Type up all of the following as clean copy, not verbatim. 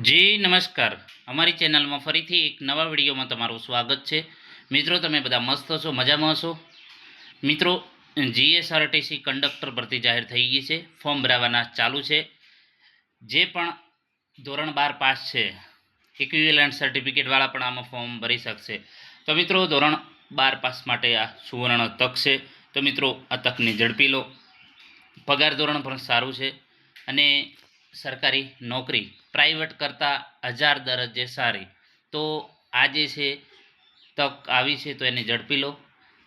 જી નમસ્કાર, અમારી ચેનલમાં ફરીથી એક નવા વિડીયોમાં તમારું સ્વાગત છે। મિત્રો, તમે બધા મસ્ત છો, મજામાં છો? મિત્રો, જીએસઆરટીસી કંડક્ટર ભરતી જાહેર થઈ ગઈ છે। ફોર્મ ભરાવાના ચાલુ છે। જે પણ ધોરણ 12 પાસ છે, ઇક્વિવેલન્ટ સર્ટિફિકેટવાળા પણ આમાં ફોર્મ ભરી શકશે। તો મિત્રો, ધોરણ 12 પાસ માટે આ સુવર્ણ તક છે। તો મિત્રો, આ તકને ઝડપી લો। પગાર ધોરણ પણ સારું છે અને સરકારી નોકરી પ્રાઇવેટ કરતાં 1000 દરજ્જે સારી। તો આ જે છે તક આવી છે, તો એને ઝડપી લો।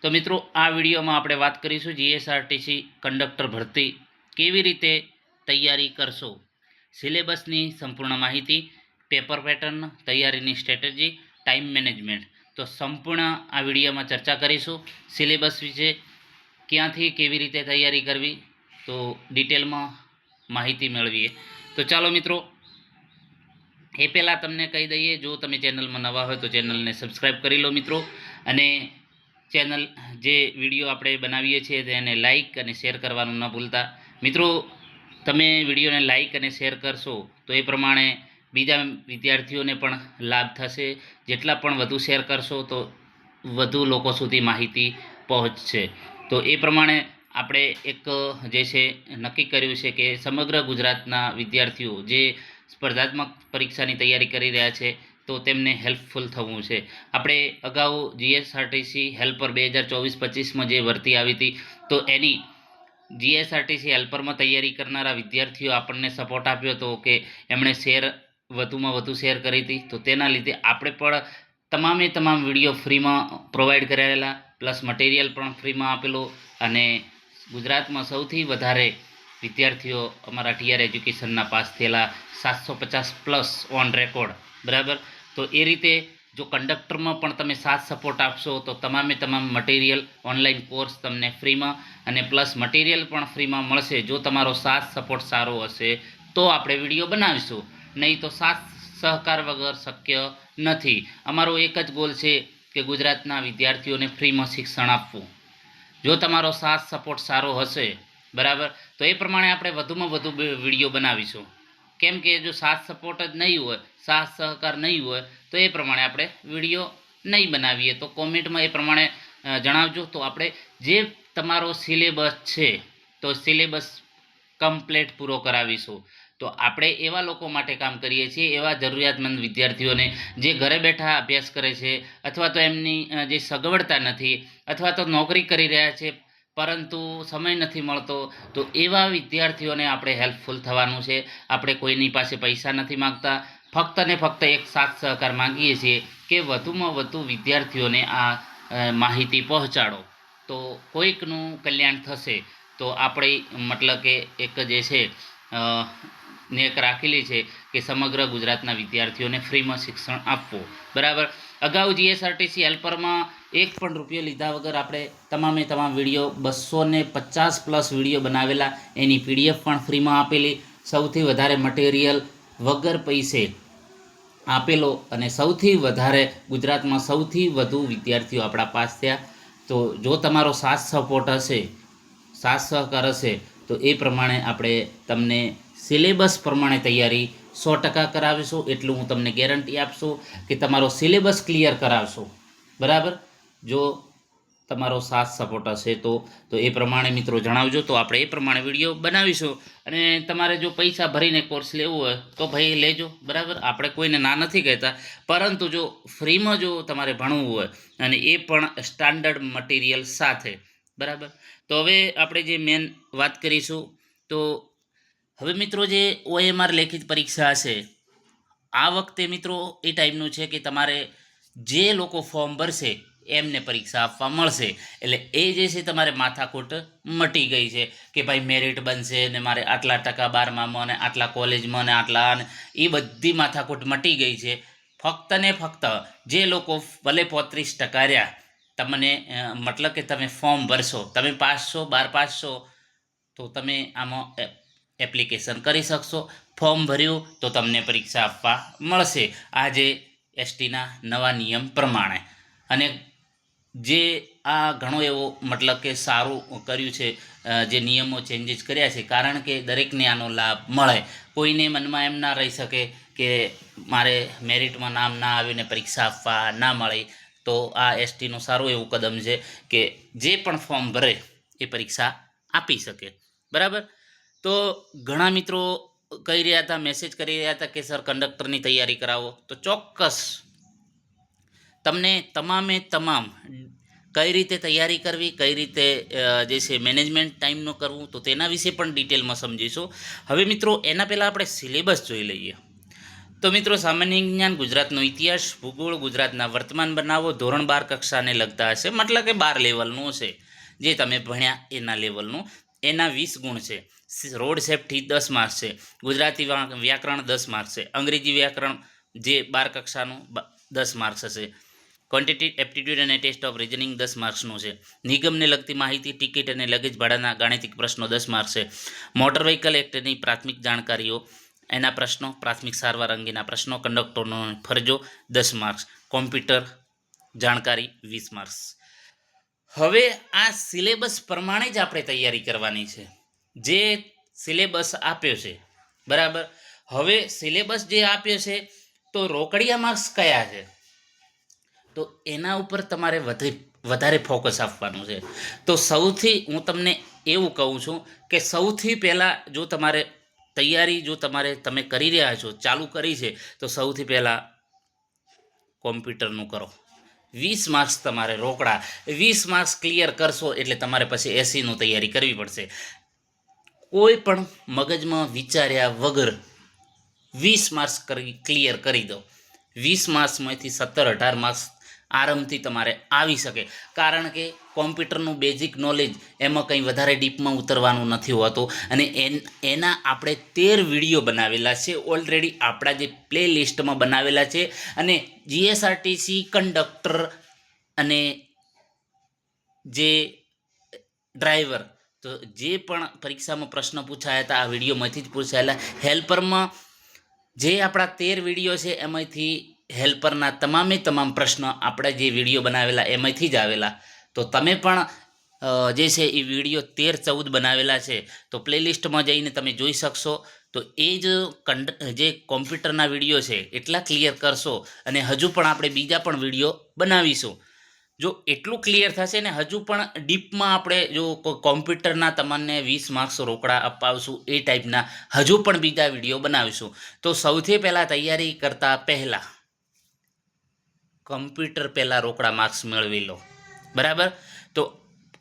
તો મિત્રો, આ વિડીયોમાં આપણે વાત કરીશું જીએસઆરટીસી કંડક્ટર ભરતી કેવી રીતે તૈયારી કરશો, સિલેબસની સંપૂર્ણ માહિતી, પેપર પેટર્ન, તૈયારીની સ્ટ્રેટેજી, ટાઈમ મેનેજમેન્ટ। તો સંપૂર્ણ આ વિડીયોમાં ચર્ચા કરીશું સિલેબસ વિશે, ક્યાંથી કેવી રીતે તૈયારી કરવી, તો ડિટેલમાં માહિતી મેળવીએ। તો ચાલો મિત્રો, એ પહેલાં તમને કહી દઈએ, જો તમે ચેનલમાં નવા હોય તો ચેનલને સબસ્ક્રાઈબ કરી લો મિત્રો, અને ચેનલ જે વિડીયો આપણે બનાવીએ છીએ તેને લાઇક અને શેર કરવાનું ન ભૂલતા। મિત્રો, તમે વિડીયોને લાઇક અને શેર કરશો તો એ પ્રમાણે બીજા વિદ્યાર્થીઓને પણ લાભ થશે। જેટલા પણ વધુ શેર કરશો તો વધુ લોકો સુધી માહિતી પહોંચશે। તો એ પ્રમાણે આપણે એક જે છે નક્કી કર્યું છે કે સમગ્ર ગુજરાતના વિદ્યાર્થીઓ જે સ્પર્ધાત્મક પરીક્ષાની તૈયારી કરી રહ્યા છે, તો તેમને હેલ્પફુલ થવું છે। આપણે અગાઉ જીએસઆરટીસી હેલ્પર 2024-25માં જે ભરતી આવી હતી, તો એની જીએસઆરટીસી હેલ્પરમાં તૈયારી કરનારા વિદ્યાર્થીઓ આપણને સપોર્ટ આપ્યો હતો કે એમણે વધુમાં વધુ શેર કરી હતી। તો તેના લીધે આપણે પણ તમામ વિડીયો ફ્રીમાં પ્રોવાઈડ કરેલા, પ્લસ મટીરિયલ પણ ફ્રીમાં આપેલો, અને ગુજરાતમાં સૌથી વધારે વિદ્યાર્થીઓ અમારા ટીઆર એજ્યુકેશનના પાસ થયેલા 750+ ઓન રેકોર્ડ, બરાબર। તો એ રીતે જો કંડક્ટરમાં પણ તમે સાથ સપોર્ટ આપશો તો તમામ મટીરિયલ ઓનલાઈન કોર્સ તમને ફ્રીમાં અને પ્લસ મટીરિયલ પણ ફ્રીમાં મળશે। જો તમારો સાથ સપોર્ટ સારો હશે તો આપણે વિડીયો બનાવીશું, નહીં તો સાથ સહકાર વગર શક્ય નથી। અમારો એક જ ગોલ છે કે ગુજરાતના વિદ્યાર્થીઓને ફ્રીમાં શિક્ષણ આપવું। જો તમારો સાથ સપોર્ટ સારો હશે, બરાબર, તો એ પ્રમાણે આપણે વધુમાં વધુ વિડીયો બનાવીશું। કેમ કે જો સાથ સપોર્ટ જ નહીં હોય, સાથ સહકાર નહીં હોય, તો એ પ્રમાણે આપણે વિડીયો નહીં બનાવીએ। તો કોમેન્ટમાં એ પ્રમાણે જણાવજો। તો આપણે જે તમારો સિલેબસ છે, તો સિલેબસ કમ્પ્લીટ પૂરો કરાવીશું। તો આપણે એવા લોકો માટે કામ કરીએ છીએ, એવા જરૂરિયાતમંદ વિદ્યાર્થીઓને જે ઘરે બેઠા અભ્યાસ કરે છે, અથવા તો એમની જે સગવડતા નથી, અથવા તો નોકરી કરી રહ્યા છે પરંતુ સમય નથી મળતો, તો એવા વિદ્યાર્થીઓને આપણે હેલ્પફુલ થવાનું છે। આપણે કોઈની પાસે પૈસા નથી માગતા, ફક્ત ને ફક્ત એક સાથ સહકાર માગીએ છીએ કે વધુમાં વધુ વિદ્યાર્થીઓને આ માહિતી પહોંચાડો, તો કોઈકનું કલ્યાણ થશે। તો આપણે મતલબ કે એક જે છે નેક રાખેલી છે કે સમગ્ર ગુજરાતના વિદ્યાર્થીઓને ફ્રીમાં શિક્ષણ આપવું, બરાબર। અગાઉ જીએસઆરટીસી હેલ્પરમાં એક પણ રૂપિયો લીધા વગર આપણે તમામ વિડીયો 250+ વિડીયો બનાવેલા, એની પીડીએફ પણ ફ્રીમાં આપેલી, સૌથી વધારે મટીરિયલ વગર પૈસે આપેલો, અને સૌથી વધારે ગુજરાતમાં સૌથી વધુ વિદ્યાર્થીઓ આપણા પાસ થયા। તો જો તમારો સાથ સપોર્ટ હશે, સાથ સહકાર હશે, તો એ પ્રમાણે આપણે તમને સિલેબસ પ્રમાણે તૈયારી 100% કરાવીશું। એટલું હું તમને ગેરંટી આપશું કે તમારો સિલેબસ ક્લિયર કરાવશો, બરાબર। જો તમારો સાથ સપોર્ટ હશે તો એ પ્રમાણે મિત્રો જણાવજો, તો આપણે એ પ્રમાણે વિડીયો બનાવીશું। અને તમારે જો પૈસા ભરીને કોર્સ લેવો હોય તો ભાઈ લેજો, બરાબર। આપણે કોઈને ના નથી કહેતા, પરંતુ જો ફ્રીમાં જો તમારે ભણવું હોય, અને એ પણ સ્ટાન્ડર્ડ મટીરિયલ સાથે, બરાબર। તો હવે આપણે જે મેન વાત કરીશું, તો હવે મિત્રો જે OMR લેખિત પરીક્ષા હશે, આ વખતે મિત્રો એ ટાઈપનું છે કે તમારે જે લોકો ફોર્મ ભરશે એમને પરીક્ષા આપવા મળશે। એટલે એ જે છે તમારે માથાકૂટ મટી ગઈ છે કે ભાઈ મેરિટ બનશે ને મારે આટલા ટકા 12માં ને આટલા કોલેજમાં ને આટલા, એ બધી માથાકૂટ મટી ગઈ છે। ફક્ત ને ફક્ત જે લોકો ભલે 35% રહ્યા, તમને મતલબ કે તમે ફોર્મ ભરશો, તમે પાસ છો, 12 પાસ છો, તો તમે આમાં એપ્લિકેશન કરી શકશો। ફોર્મ ભર્યું તો તમને પરીક્ષા આપવા મળશે આજે એસટીના નવા નિયમ પ્રમાણે। અને જે આ ઘણો એવો મતલબ કે સારું કર્યું છે, જે નિયમો ચેન્જીસ કર્યા છે, કારણ કે દરેકને આનો લાભ મળે। કોઈને મનમાં એમ ના રહી શકે કે મારે મેરિટમાં નામ ના આવીને પરીક્ષા આપવા ના મળી, તો આ એસટીનું સારું એવું કદમ છે કે જે પણ ફોર્મ ભરે એ પરીક્ષા આપી શકે. બરાબર. તો ઘણા મિત્રો કહી રહ્યા હતા, મેસેજ કરી રહ્યા હતા કે સર કંડક્ટરની તૈયારી કરાવો. તો ચોક્કસ તમને તમામે તમામ કઈ રીતે તૈયારી કરવી, કઈ રીતે જે છે મેનેજમેન્ટ ટાઈમનું કરવું, તો તેના વિશે પણ ડિટેલમાં સમજીશું. હવે મિત્રો એના પહેલાં આપણે સિલેબસ જોઈ લઈએ. તો મિત્રો સામાન્ય જ્ઞાન, ગુજરાતનો ઇતિહાસ, ભૂગોળ, ગુજરાતના વર્તમાન બનાવો ધોરણ 12 કક્ષાને લગતા હશે, મતલબ કે 12 લેવલનું છે, જે તમે ભણ્યા એના લેવલનું. એના 20 ગુણ છે. રોડ સેફ્ટી 10 માર્ક્સ છે. ગુજરાતી વ્યાકરણ 10 માર્ક્સ છે. અંગ્રેજી વ્યાકરણ જે 12 કક્ષાનું 10 માર્ક્સ હશે. ક્વોન્ટિટી એપ્ટિટ્યૂડ અને ટેસ્ટ ઓફ રિઝનિંગ 10 માર્ક્સનું છે. નિગમને લગતી માહિતી, ટિકિટ અને લગેજ ભાડાના ગાણિતિક પ્રશ્નો 10 માર્ક્સ છે. મોટર વ્હીકલ એક્ટની પ્રાથમિક જાણકારીઓ એના પ્રશ્નો, પ્રાથમિક સારવાર અંગેના પ્રશ્નો, કંડક્ટરનો ફરજો 10 માર્ક્સ, કોમ્પ્યુટર જાણકારી 20 માર્ક્સ. હવે આ સિલેબસ પ્રમાણે જ આપણે તૈયારી કરવાની છે, જે સિલેબસ આપ્યો છે. બરાબર. હવે સિલેબસ જે આપ્યો છે તો રોકડિયા માર્ક્સ કયા છે, તો એના ઉપર તમારે વધારે ફોકસ આપવાનું છે. તો સૌથી હું તમને એવું કહું છું કે સૌથી પહેલાં જો તમારે તૈયારી તમે કરી રહ્યા છો, ચાલુ કરી છે, તો સૌથી પહેલાં કોમ્પ્યુટરનું કરો. 20 માર્ક્સ તમારે રોકડા, 20 માર્ક્સ ક્લિયર કરશો એટલે તમારે પછી 80નું તૈયારી કરવી પડશે. કોઈ પણ મગજમાં વિચાર્યા વગર 20 માર્ક્સ ક્લિયર કરી દો. 20 માર્ક્સમાંથી 17-18 માર્ક્સ આરામથી તમારે આવી શકે, કારણ કે કોમ્પ્યુટરનું બેઝિક નોલેજ એમાં કંઈ વધારે ડીપમાં ઉતરવાનું નથી હોતું. અને એના આપણે 13 વિડીયો બનાવેલા છે ઓલરેડી, આપણા જે પ્લે લિસ્ટમાં બનાવેલા છે. અને જીએસઆરટીસી કંડક્ટર અને જે ડ્રાઈવર, તો જે પણ પરીક્ષામાં પ્રશ્ન પૂછાયા હતા આ વિડીયોમાંથી જ પૂછાયેલા. હેલ્પરમાં જે આપણા 13 વિડીયો છે એમાંથી હેલ્પરના તમામ પ્રશ્નો આપણે જે વિડીયો બનાવેલા એમાંથી જ આવેલા. તો તમે પણ જે છે એ વિડીયો 13-14 બનાવેલા છે, તો પ્લેલિસ્ટમાં જઈને તમે જોઈ શકશો. તો એ જ જે કોમ્પ્યુટરના વિડીયો છે એટલા ક્લિયર કરશો, અને હજુ પણ આપણે બીજા પણ વિડીયો બનાવીશું. જો એટલું ક્લિયર થશે ને, હજુ પણ ડીપમાં આપણે જો કોમ્પ્યુટરના તમને 20 માર્ક્સ રોકડા અપાવશું એ ટાઈપના હજુ પણ બીજા વિડીયો બનાવીશું. તો સૌથી પહેલાં તૈયારી કરતાં પહેલાં કમ્પ્યુટર પહેલાં રોકડા માર્ક્સ મેળવી લો. બરાબર. તો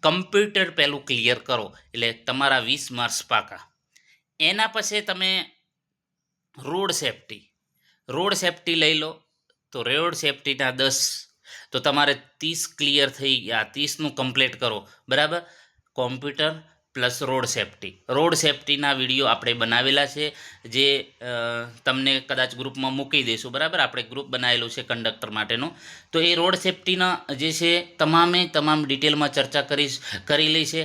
કમ્પ્યુટર પહેલું ક્લિયર કરો એટલે તમારા 20 માર્ક્સ પાકા. એના પછી તમે રોડ સેફ્ટી લઈ લો. તો રોડ સેફ્ટીના 10, તો તમારે 30 ક્લિયર થઈ ગયા. 30નું કમ્પ્લીટ કરો. બરાબર. કોમ્પ્યુટર પ્લસ રોડ સેફ્ટીના વિડીયો આપણે બનાવેલા છે, જે તમને કદાચ ગ્રુપમાં મૂકી દઈશું. બરાબર. આપણે ગ્રુપ બનાવેલું છે કંડક્ટર માટેનું. તો એ રોડ સેફ્ટીના જે છે તમામ ડિટેલમાં ચર્ચા કરી લઈ છે.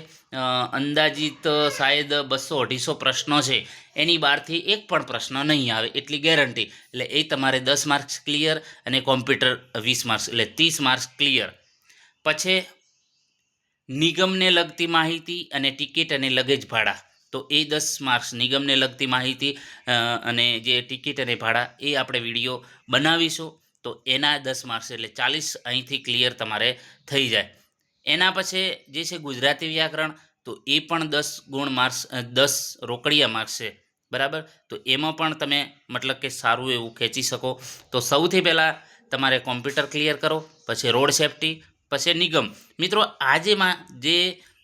અંદાજિત શાયદ 200-250 પ્રશ્નો છે, એની બહારથી એક પણ પ્રશ્ન નહીં આવે એટલી ગેરંટી. એટલે એ તમારે 10 માર્ક્સ ક્લિયર અને કોમ્પ્યુટર 20 માર્ક્સ, એટલે 30 માર્ક્સ ક્લિયર. પછી નિગમને લગતી માહિતી અને ટિકિટ અને લગેજ ભાડા, તો એ 10 માર્ક્સ નિગમને લગતી માહિતી અને જે ટિકિટ અને ભાડા એ આપણે વિડીયો બનાવીશું. તો એના 10 માર્ક્સ એટલે 40 અહીંથી ક્લિયર તમારે થઈ જાય. એના પછી જે છે ગુજરાતી વ્યાકરણ, તો એ પણ 10 ગુણ માર્ક્સ, 10 રોકડિયા માર્ક્સ છે. બરાબર. તો એમાં પણ તમે મતલબ કે સારું એવું ખેંચી શકો. તો સૌથી પહેલાં તમારે કોમ્પ્યુટર ક્લિયર કરો, પછી રોડ સેફ્ટી, પછી નિગમ. મિત્રો આજેમાં જે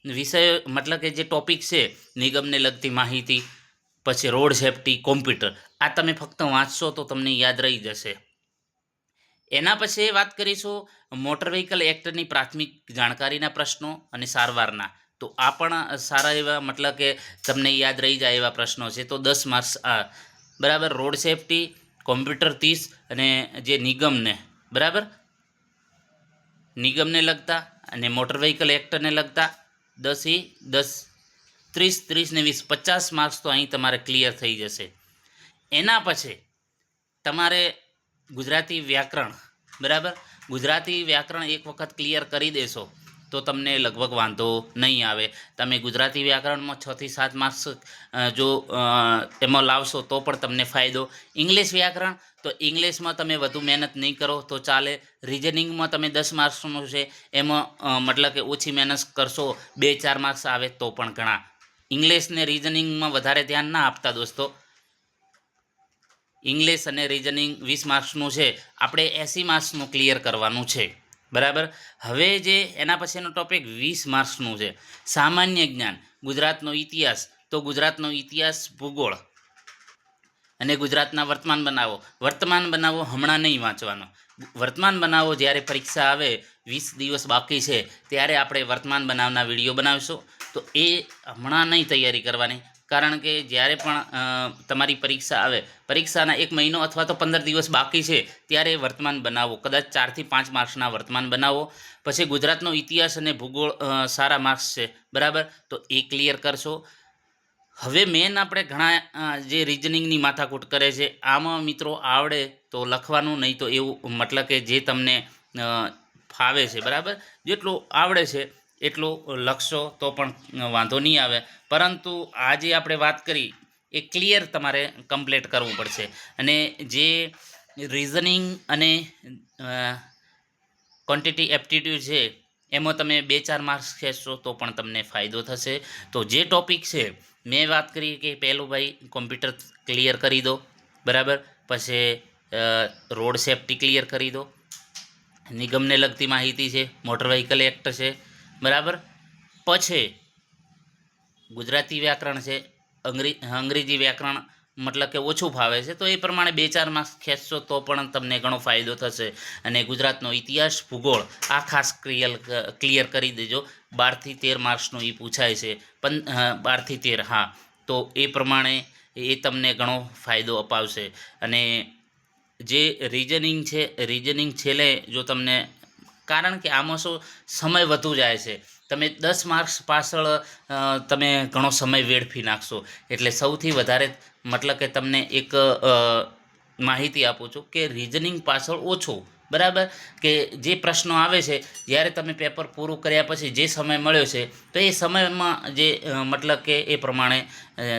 વિષય મતલબ કે જે ટોપિક છે, નિગમને લગતી માહિતી, પછી રોડ સેફ્ટી, કોમ્પ્યુટર, આ તમે ફક્ત વાંચશો તો તમને યાદ રહી જશે. એના પછી વાત કરીશું મોટર વ્હીકલ એક્ટની પ્રાથમિક જાણકારીના પ્રશ્નો અને સારવારના. તો આ પણ સારા એવા મતલબ કે તમને યાદ રહી જાય એવા પ્રશ્નો છે. તો 10 માર્ક્સ આ. બરાબર. રોડ સેફ્ટી, કોમ્પ્યુટર 30 અને જે નિગમને, બરાબર, નિગમને લગતા અને મોટર વ્હીકલ એક્ટને લગતા 10 30 ને 20 50 માર્ક્સ તો અહીં તમારે ક્લિયર થઈ જશે. એના પછી તમારે ગુજરાતી વ્યાકરણ, બરાબર, ગુજરાતી વ્યાકરણ એક વખત ક્લિયર કરી દેશો તો તમને લગભગ વાંધો નહીં આવે. તમે ગુજરાતી વ્યાકરણમાં 6 થી 7 માર્ક્સ જો એમાં લાવશો તો પણ તમને ફાયદો. ઇંગ્લિશ વ્યાકરણ તો ઇંગ્લિશમાં તમે વધુ મહેનત નહીં કરો તો ચાલે. રિઝનિંગમાં તમે 10 માર્ક્સનું છે એમાં મતલબ કે ઓછી મહેનત કરશો 2-4 માર્ક્સ આવે તો પણ ઘણા. ઇંગ્લિશ ને રિઝનિંગમાં વધારે ધ્યાન ના આપતા દોસ્તો. ઇંગ્લિશ અને રિઝનિંગ 20 માર્ક્સનું છે, આપણે 80 માર્ક્સનું ક્લિયર કરવાનું છે. બરાબર. હવે જે એના પછીનો ટોપિક 20 માર્ક્સનું છે, સામાન્ય જ્ઞાન, ગુજરાતનો ઇતિહાસ. તો ગુજરાતનો ઇતિહાસ, ભૂગોળ અને ગુજરાતના વર્તમાન બનાવો હમણાં નહીં વાંચવાનો. વર્તમાન બનાવો જ્યારે પરીક્ષા આવે 20 દિવસ બાકી છે ત્યારે આપણે વર્તમાન બનાવના વિડીયો બનાવીશું. તો એ હમણાં નહીં તૈયારી કરવાની, કારણ કે જ્યારે પણ તમારી પરીક્ષા આવે, પરીક્ષાના 1 મહિનો અથવા તો 15 દિવસ બાકી છે ત્યારે વર્તમાન બનાવો, કદાચ 4 થી 5 માર્ક્સના વર્તમાન બનાવો. પછી ગુજરાતનો ઇતિહાસ અને ભૂગોળ સારા માર્ક્સ છે. બરાબર. તો એ ક્લિયર કરશો. હવે મેન આપણે ઘણા જે રિઝનિંગની માથાકૂટ કરે છે, આમાં મિત્રો આવડે તો લખવાનું, નહીં તો એવું મતલબ કે જે તમને ફાવે છે. બરાબર. જેટલું આવડે છે એટલું લખશો તો પણ વાંધો નહીં આવે. પરંતુ આજે આપણે વાત કરી એ ક્લિયર તમારે કમ્પ્લીટ કરવું પડશે. અને જે રિઝનિંગ અને ક્વોન્ટિટી એપ્ટિટ્યૂડ છે એમાં તમે 2-4 માર્ક્સ ખેંચશો તો પણ તમને ફાયદો થશે. તો જે ટોપિક છે મેં વાત કરી કે પહેલું ભાઈ કોમ્પ્યુટર ક્લિયર કરી દો. બરાબર. પછી રોડ સેફ્ટી ક્લિયર કરી દો, નિગમને લગતી માહિતી છે, મોટર વ્હીકલ એક્ટ છે. બરાબર. પછી ગુજરાતી વ્યાકરણ છે, અંગ્રેજી વ્યાકરણ મતલબ કે ઓછું ફાવે છે તો એ પ્રમાણે 2-4 માર્ક્સ ખેંચશો તો પણ તમને ઘણો ફાયદો થશે. અને ગુજરાતનો ઇતિહાસ, ભૂગોળ આ ખાસ ક્લિયર કરી દેજો. 12 થી 13 માર્ક્સનું એ પૂછાય છે, 12 થી 13. હા, તો એ પ્રમાણે એ તમને ઘણો ફાયદો અપાવશે. અને જે રિઝનિંગ છે, રિઝનિંગ છેલ્લે જો તમને, કારણ કે આમાં શું સમય વધુ જાય છે, તમે 10 માર્ક્સ પાછળ તમે ઘણો સમય વેડફી નાખશો. એટલે સૌથી વધારે મતલબ કે તમને એક માહિતી આપું છું કે રિઝનિંગ પાછળ ઓછું. બરાબર. કે જે પ્રશ્નો આવે છે જ્યારે તમે પેપર પૂરું કર્યા પછી જે સમય મળ્યો છે તો એ સમયમાં જે મતલબ કે એ પ્રમાણે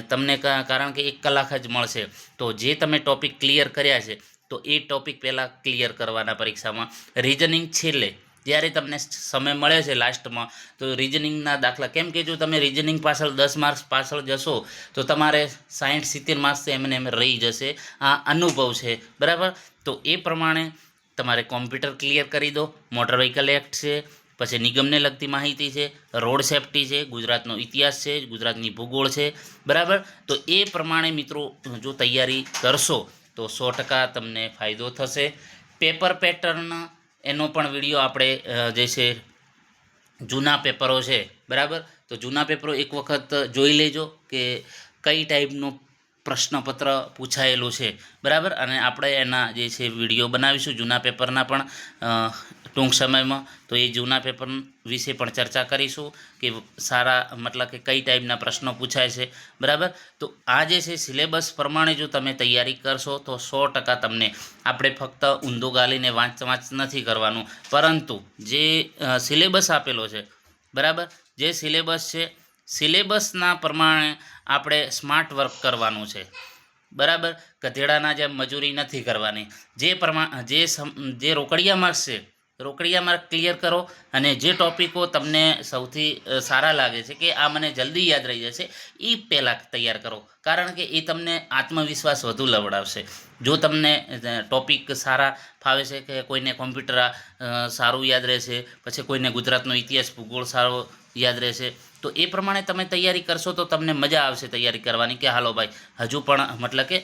તમને, કારણ કે 1 કલાક જ મળશે, તો જે તમે ટોપિક ક્લિયર કર્યા છે તો એ ટોપિક પહેલાં ક્લિયર કરવાના પરીક્ષામાં. રિઝનિંગ છેલ્લે જ્યારે તમને સમય મળે છે લાસ્ટમાં, તો રિઝનિંગના દાખલા, કેમ કે જો તમે રિઝનિંગ પાછળ 10 માર્ક્સ પાછળ જશો તો તમારે 60-70 માર્ક્સ એમને એમ રહી જશે. આ અનુભવ છે. બરાબર. તો એ પ્રમાણે તમારે કોમ્પ્યુટર ક્લિયર કરી દો, મોટર વ્હીકલ એક્ટ છે, પછી નિગમને લગતી માહિતી છે, રોડ સેફ્ટી છે, ગુજરાતનો ઇતિહાસ છે, ગુજરાતની ભૂગોળ છે. બરાબર. તો એ પ્રમાણે મિત્રો જો તૈયારી કરશો તો 100% તમને ફાયદો થશે. પેપર પેટર્ન એનો પણ વિડીયો આપણે જે છે જૂના પેપરો છે. બરાબર. તો જૂના પેપરો એક વખત જોઈ લેજો કે કઈ ટાઈપનું પ્રશ્નપત્ર પૂછાયેલું છે. બરાબર. અને આપણે એના જે છે વિડીયો બનાવીશું જૂના પેપરના પણ ટૂંક સમયમાં. તો એ જૂના પેપર વિશે પણ ચર્ચા કરીશું કે સારા મતલબ કે કઈ ટાઈપના પ્રશ્નો પૂછાય છે. બરાબર. તો આ જે છે સિલેબસ પ્રમાણે જો તમે તૈયારી કરશો તો 100% તમને, આપણે ફક્ત ઊંધું ગાલીને વાંચ નથી કરવાનું, પરંતુ જે સિલેબસ આપેલો છે, બરાબર, જે સિલેબસ છે, સિલેબસના પ્રમાણે આપણે સ્માર્ટ વર્ક કરવાનું છે. બરાબર. ગધેડાના જેમ મજૂરી નથી કરવાની. જે રોકડિયા માર્ક્સ છે, રોકડિયા માર્ક ક્લિયર કરો. અને જે ટોપિકો તમને સૌથી સારા લાગે છે કે આ મને જલ્દી યાદ રહી જશે, એ પહેલાં તૈયાર કરો, કારણ કે એ તમને આત્મવિશ્વાસ વધુ લવડાવશે. જો તમને ટોપિક સારા ફાવે છે, કે કોઈને કોમ્પ્યુટર સારું યાદ રહેશે, પછી કોઈને ગુજરાતનો ઇતિહાસ, ભૂગોળ સારો યાદ રહેશે, તો એ પ્રમાણે તમે તૈયારી કરશો તો તમને મજા આવશે તૈયારી કરવાની, કે હાલો ભાઈ હજુ પણ મતલબ કે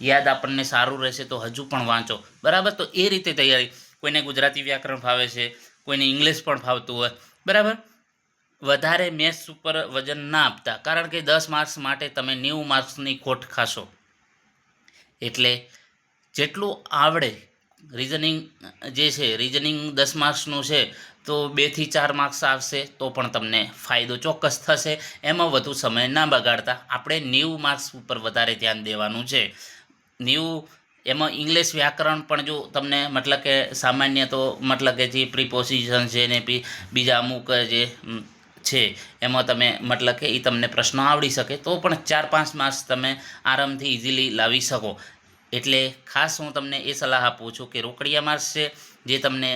યાદ આપણને સારું રહેશે તો હજુ પણ વાંચો. બરાબર. તો એ રીતે તૈયારી, કોઈને ગુજરાતી વ્યાકરણ ફાવે છે, કોઈને ઇંગ્લિશ પણ ફાવતું હોય. બરાબર. વધારે મેથ્સ ઉપર વજન ના આપતા, કારણ કે 10 માર્ક્સ માટે તમે 90 માર્ક્સની ખોટ ખાશો. એટલે જેટલું આવડે, રિઝનિંગ જે છે, રિઝનિંગ 10 માર્ક્સનું છે તો 2 થી 4 માર્ક્સ આવશે તો પણ તમને ફાયદો ચોક્કસ થશે. એમાં વધુ સમય ના બગાડતા આપણે 90 માર્ક્સ ઉપર વધારે ધ્યાન દેવાનું છે. 90 એમાં ઇંગ્લિશ વ્યાકરણ પણ જો તમને મતલબ કે સામાન્ય તો મતલબ કે જે પ્રિપોઝિશન છે ને બીજા અમુક જે છે એમાં તમે મતલબ કે એ તમને પ્રશ્નો આવડી શકે તો પણ 4-5 માર્ક્સ તમે આરામથી ઇઝીલી લાવી શકો. એટલે ખાસ હું તમને એ સલાહ આપું છું કે રોકડિયા માર્ક્સ છે જે તમને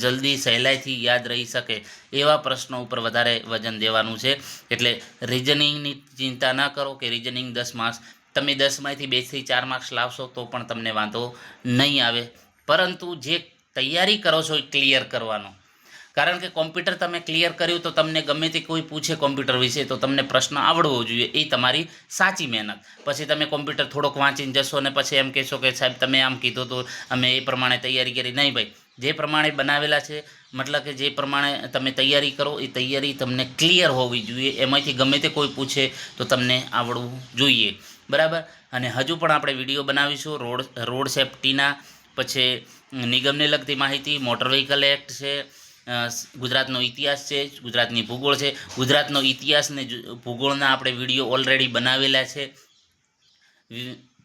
જલ્દી સહેલાઈથી યાદ રહી શકે એવા પ્રશ્નો ઉપર વધારે વજન દેવાનું છે. એટલે રિઝનિંગની ચિંતા ના કરો કે રિઝનિંગ 10 માર્ક્સ, તમે 10માંથી 2થી 4 માર્ક્સ લાવશો તો પણ તમને વાંધો નહીં આવે. પરંતુ જે તૈયારી કરો છો એ ક્લિયર કરવાનો. કારણ કે કોમ્પ્યુટર તમે ક્લિયર કર્યું તો તમને ગમે તે કોઈ પૂછે કોમ્પ્યુટર વિશે તો તમને પ્રશ્ન આવડવો જોઈએ, એ તમારી સાચી મહેનત. પછી તમે કોમ્પ્યુટર થોડોક વાંચીને જશો અને પછી એમ કહેશો કે સાહેબ તમે આમ કીધું તો અમે એ પ્રમાણે તૈયારી કરી. નહીં ભાઈ, જે પ્રમાણે બનાવેલા છે મતલબ કે જે પ્રમાણે તમે તૈયારી કરો એ તૈયારી તમને ક્લિયર હોવી જોઈએ. એમાંથી ગમે તે કોઈ પૂછે તો તમને આવડવું જોઈએ, બરાબર. અને હજુ પણ આપણે વિડીયો બનાવીશું રોડ સેફ્ટીના, પછી નિગમને લગતી માહિતી, મોટર વ્હીકલ એક્ટ છે, ગુજરાતનો ઇતિહાસ છે, ગુજરાતની ભૂગોળ છે. ગુજરાતનો ઇતિહાસ ને ભૂગોળના આપણે વિડીયો ઓલરેડી બનાવેલા છે,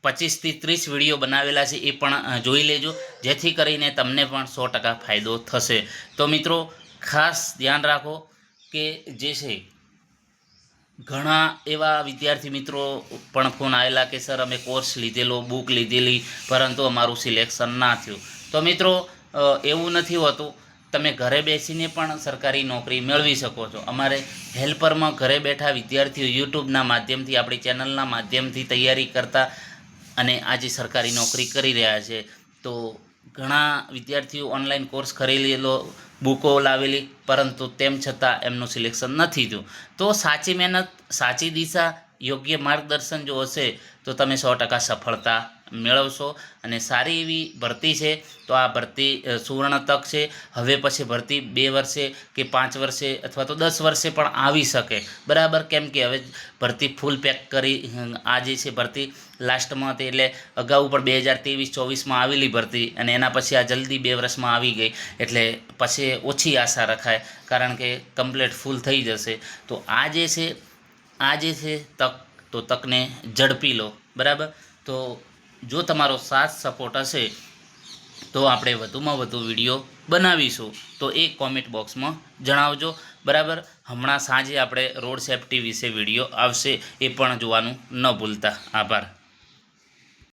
25થી 30 વિડીયો બનાવેલા છે, એ પણ જોઈ લેજો જેથી કરીને તમને પણ 100% ફાયદો થશે. તો મિત્રો ખાસ ધ્યાન રાખો કે જે છે ઘણા એવા વિદ્યાર્થી મિત્રો પણ ફોન આવેલા કે સર અમે કોર્સ લીધેલો, બુક લીધેલી, પરંતુ અમારું સિલેક્શન ના થયું. તો મિત્રો એવું નથી હોતું, તમે ઘરે બેસીને પણ સરકારી નોકરી મેળવી શકો છો. અમારે હેલ્પરમાં ઘરે બેઠા વિદ્યાર્થીઓ યુટ્યુબના માધ્યમથી, આપણી ચેનલના માધ્યમથી તૈયારી કરતા અને આજે સરકારી નોકરી કરી રહ્યા છે. તો ઘણા વિદ્યાર્થીઓ ઓનલાઈન કોર્સ ખરીદેલો, બુકો લાવેલી, પરંતુ તેમ છતાં એમનું સિલેક્શન નથી થયું. તો સાચી મહેનત, સાચી દિશા, યોગ્ય માર્ગદર્શન જો હશે તો તમે 100% સફળતા મેળવશો. અને સારી એવી ભરતી છે તો આ ભરતી સુવર્ણ તક છે. હવે પછી ભરતી 2 વર્ષે કે 5 વર્ષે અથવા તો 10 વર્ષે પણ આવી શકે, બરાબર. કેમ કે હવે ભરતી ફૂલ પેક કરી, આ જે છે ભરતી લાસ્ટમાં હતી, એટલે અગાઉ પણ 2023-24માં આવેલી ભરતી અને એના પછી આ જલ્દી 2 વર્ષમાં આવી ગઈ, એટલે પછી ઓછી આશા રખાય કારણ કે કમ્પ્લીટ ફૂલ થઈ જશે. તો આ જે છે તક, તો તકને ઝડપી લો, બરાબર. તો જો તમારો સાથ સપોર્ટ હશે તો આપણે વધુમાં વધુ વિડીયો બનાવીશું, તો એ કોમેન્ટ બોક્સમાં જણાવજો, બરાબર. હમણાં સાંજે આપણે રોડ સેફ્ટી વિશે વિડીયો આવશે, એ પણ જોવાનું ન ભૂલતા. આભાર.